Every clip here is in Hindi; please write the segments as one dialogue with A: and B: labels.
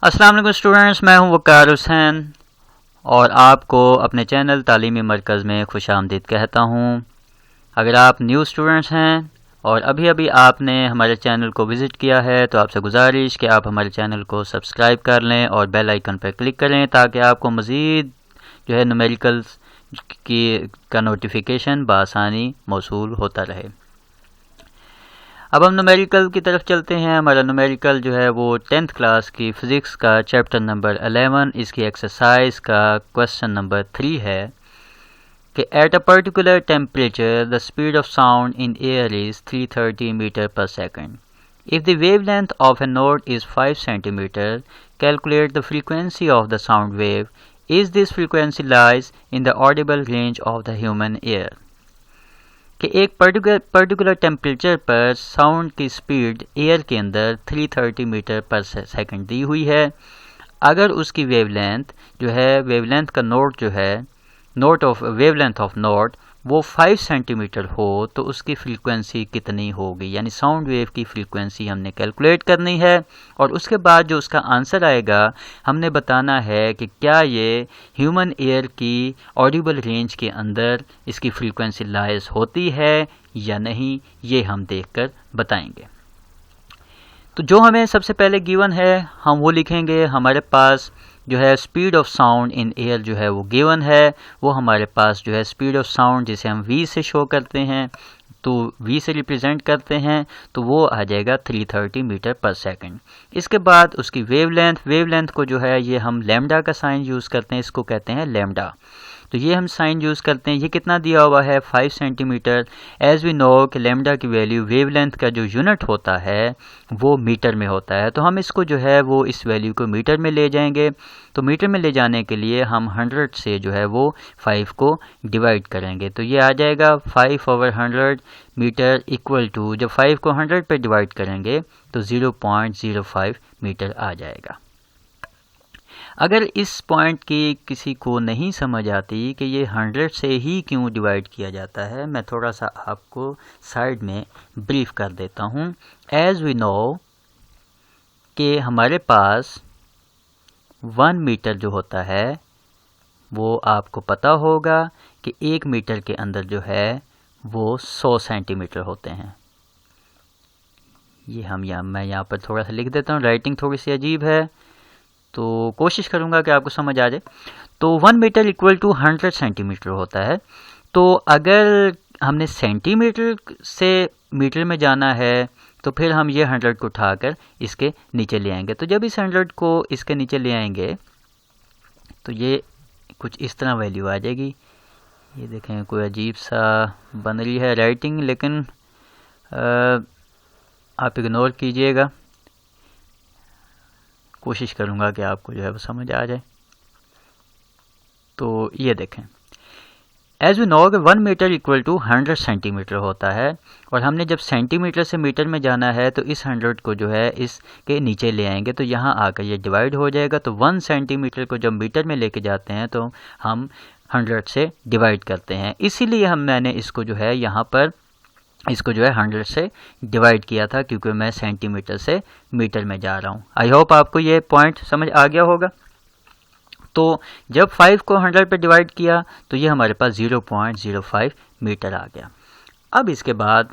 A: अस्सलाम वालेकुम स्टूडेंट्स, मैं हूं वकार हुसैन और आपको अपने चैनल तालीमी मरकज़ में खुशामदीद कहता हूं। अगर आप न्यू स्टूडेंट्स हैं और अभी अभी आपने हमारे चैनल को विज़िट किया है तो आपसे गुजारिश कि आप हमारे चैनल को सब्सक्राइब कर लें और बेल आइकन पर क्लिक करें ताकि आपको मज़ीद जो है न्यूमेरिकल्स की का नोटिफिकेशन बआसानी मौसूल होता रहे। अब हम न्यूमेरिकल की तरफ चलते हैं। हमारा न्यूमेरिकल जो है वो 10th क्लास की फ़िज़िक्स का चैप्टर नंबर 11 इसकी एक्सरसाइज का क्वेश्चन नंबर 3 है कि at a particular temperature the speed of sound in air is 330 metre per second. If the wavelength of a note is 5 centimeter, calculate the frequency of the sound wave. Is this frequency lies in the audible range of the human ear? कि एक पर्टिकुलर टेम्परेचर पर साउंड की स्पीड एयर के अंदर 330 मीटर पर सेकंड दी हुई है। अगर उसकी वेवलेंथ जो है, वेवलेंथ का नोट जो है, note of wavelength of note वो 5 सेंटीमीटर हो तो उसकी फ्रीक्वेंसी कितनी होगी, यानी साउंड वेव की फ्रीक्वेंसी हमने कैलकुलेट करनी है। और उसके बाद जो उसका आंसर आएगा हमने बताना है कि क्या ये ह्यूमन एयर की ऑडिबल रेंज के अंदर इसकी फ्रीक्वेंसी लाइज होती है या नहीं, ये हम देखकर बताएंगे। तो जो हमें सबसे पहले गिवन है हम वो लिखेंगे। हमारे पास जो है speed of sound in air जो है वो गिवन है, वो हमारे पास जो है स्पीड ऑफ साउंड जिसे हम v से शो करते हैं, तो v से रिप्रेजेंट करते हैं, तो वो आ जाएगा 330 मीटर पर सेकंड। इसके बाद उसकी वेवलेंथ को जो है ये हम लैम्डा का साइन यूज़ करते हैं, इसको कहते हैं लैम्डा। तो ये हम साइन यूज़ करते हैं। ये कितना दिया हुआ है 5 सेंटीमीटर। एज वी नो कि लैम्डा की वैल्यू वेवलेंथ का जो यूनिट होता है वो मीटर में होता है, तो हम इसको जो है वो इस वैल्यू को मीटर में ले जाएंगे। तो मीटर में ले जाने के लिए हम 100 से जो है वो 5 को डिवाइड करेंगे, तो ये आ जाएगा 5/100 मीटर इक्वल टू, जब 5 को 100 पे डिवाइड करेंगे तो 0.05 मीटर आ जाएगा। अगर इस पॉइंट की किसी को नहीं समझ आती कि ये 100 से ही क्यों डिवाइड किया जाता है, मैं थोड़ा सा आपको साइड में ब्रीफ कर देता हूँ। एज वी नो कि हमारे पास 1 मीटर जो होता है वो आपको पता होगा कि 1 मीटर के अंदर जो है वो 100 सेंटीमीटर होते हैं। ये मैं यहाँ पर थोड़ा सा लिख देता हूँ, राइटिंग थोड़ी सी अजीब है तो कोशिश करूंगा कि आपको समझ आ जाए। तो 1 मीटर इक्वल टू 100 सेंटीमीटर होता है। तो अगर हमने सेंटीमीटर से मीटर में जाना है तो फिर हम ये 100 को उठाकर इसके नीचे ले आएंगे। तो जब इस 100 को इसके नीचे ले आएंगे तो ये कुछ इस तरह वैल्यू आ जाएगी। ये देखें कोई अजीब सा बन रही है राइटिंग, लेकिन आप इग्नोर कीजिएगा, कोशिश करूंगा कि आपको जो है वो समझ आ जाए। तो ये देखें, as we know 1 metre equal to 100 centimetre होता है, और हमने जब सेंटीमीटर से मीटर में जाना है तो इस 100 को जो है इसके नीचे ले आएंगे तो यहाँ आकर ये डिवाइड हो जाएगा। तो 1 सेंटीमीटर को जब मीटर में लेके जाते हैं तो हम 100 से डिवाइड करते हैं, इसीलिए मैंने इसको जो है यहाँ पर इसको जो है 100 से डिवाइड किया था, क्योंकि मैं सेंटीमीटर से मीटर में जा रहा हूँ। आई होप आपको ये पॉइंट समझ आ गया होगा। तो जब 5 को 100 पे डिवाइड किया तो ये हमारे पास 0.05 मीटर आ गया। अब इसके बाद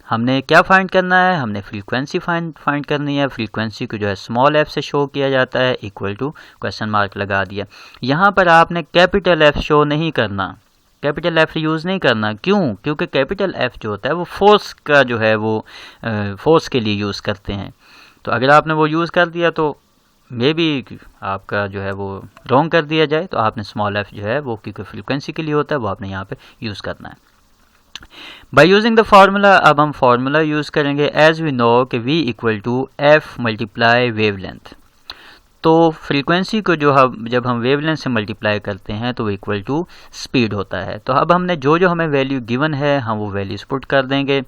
A: हमने क्या फाइंड करना है, हमने फ्रीक्वेंसी फाइंड करनी है। फ्रीक्वेंसी को जो है स्मॉल f से शो किया जाता है, इक्वल टू क्वेश्चन मार्क लगा दिया। यहाँ पर आपने कैपिटल F शो नहीं करना, कैपिटल F यूज़ नहीं करना। क्यों? क्योंकि कैपिटल F जो होता है वो फोर्स का जो है वो फोर्स के लिए यूज़ करते हैं। तो अगर आपने वो यूज़ कर दिया तो मे बी आपका जो है वो रॉन्ग कर दिया जाए, तो आपने स्मॉल f जो है वो क्योंकि फ्रीक्वेंसी के लिए होता है वो आपने यहाँ पे यूज़ करना है। बाय यूजिंग द फार्मूला, अब हम फार्मूला यूज़ करेंगे। एज वी नो कि v equal to f multiply wavelength. तो फ्रीक्वेंसी को जब हम वेवलेंथ से मल्टीप्लाई करते हैं तो वो इक्वल टू स्पीड होता है। तो अब हमने जो हमें वैल्यू गिवन है हम वो वैल्यूज पुट कर देंगे।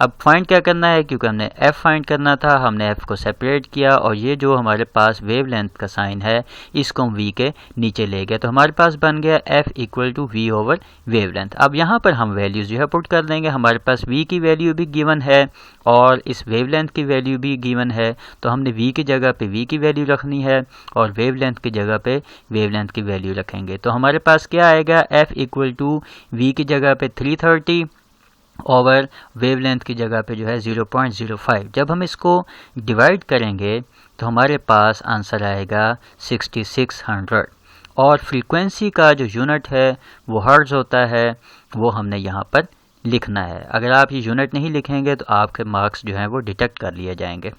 A: अब फाइंड क्या करना है, क्योंकि हमने f फाइंड करना था, हमने f को सेपरेट किया और ये जो हमारे पास वेवलेंथ का साइन है इसको हम v के नीचे ले गए, तो हमारे पास बन गया f equal to v over wavelength. अब यहाँ पर हम वैल्यूज़ जो है पुट कर देंगे, हमारे पास v की वैल्यू भी गिवन है और इस वेवलेंथ की वैल्यू भी गिवन है, तो हमने v की जगह पे v की वैल्यू रखनी है और वेवलेंथ की जगह पे वेवलेंथ की वैल्यू रखेंगे। तो हमारे पास क्या आएगा, f इक्वल टू v की जगह पे 330 ओवर वेवलेंथ की जगह पे जो है 0.05। जब हम इसको डिवाइड करेंगे तो हमारे पास आंसर आएगा 6600 और फ्रीक्वेंसी का जो यूनिट है वो हर्ट्ज होता है, वो हमने यहाँ पर लिखना है। अगर आप ये यूनिट नहीं लिखेंगे तो आपके मार्क्स जो हैं वो डिटेक्ट कर लिए जाएंगे।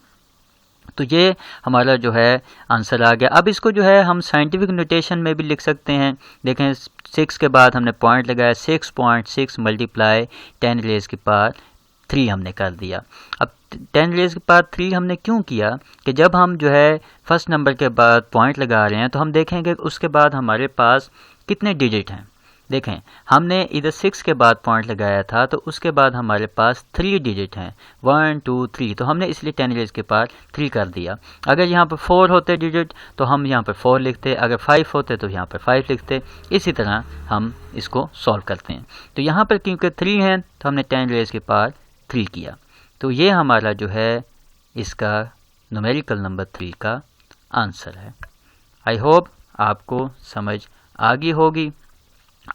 A: तो ये हमारा जो है आंसर आ गया। अब इसको जो है हम साइंटिफिक नोटेशन में भी लिख सकते हैं। देखें 6 के बाद हमने पॉइंट लगाया, 6.6 मल्टीप्लाई 10 रेज़ की पावर 3 हमने कर दिया। अब 10 रेज़ की पावर 3 हमने क्यों किया कि जब हम जो है फर्स्ट नंबर के बाद पॉइंट लगा रहे हैं तो हम देखेंगे उसके बाद हमारे पास कितने डिजिट हैं। देखें हमने इधर 6 के बाद पॉइंट लगाया था तो उसके बाद हमारे पास 3 डिजिट हैं, 1 2 3, तो हमने इसलिए 10 रेज़ के पावर 3 कर दिया। अगर यहाँ पर 4 होते डिजिट तो हम यहाँ पर 4 लिखते, अगर 5 होते तो यहाँ पर 5 लिखते। इसी तरह हम इसको सॉल्व करते हैं। तो यहाँ पर क्योंकि 3 हैं तो हमने 10 रेज़ के पावर 3 किया। तो ये हमारा जो है इसका न्यूमेरिकल नंबर 3 का आंसर है। आई होप आपको समझ आ गई होगी।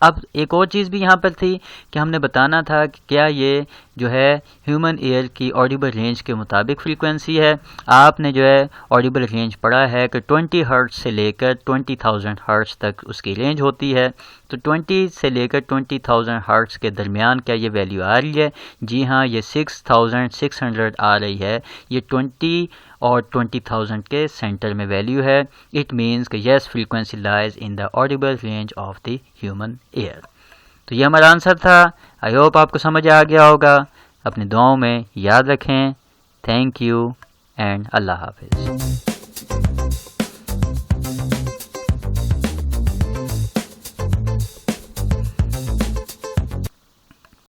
A: अब एक और चीज़ भी यहाँ पर थी कि हमने बताना था कि क्या ये जो है ह्यूमन एयर की ऑडिबल रेंज के मुताबिक फ्रीक्वेंसी है। आपने जो है ऑडिबल रेंज पढ़ा है कि 20 हर्ट्ज से लेकर 20,000 हर्ट्ज तक उसकी रेंज होती है। तो 20 से लेकर 20,000 हर्ट्ज के दरमियान क्या ये वैल्यू आ रही है? जी हाँ, ये 6,600 आ रही है। ये 20 और 20,000 के सेंटर में वैल्यू है। इट मीन्स कि yes frequency lies in the Audible range of the human air. तो ये हमारा आंसर था। आई होप आपको समझ आ गया होगा। अपनी दुआओं में याद रखें। थैंक यू एंड अल्लाह हाफिज़।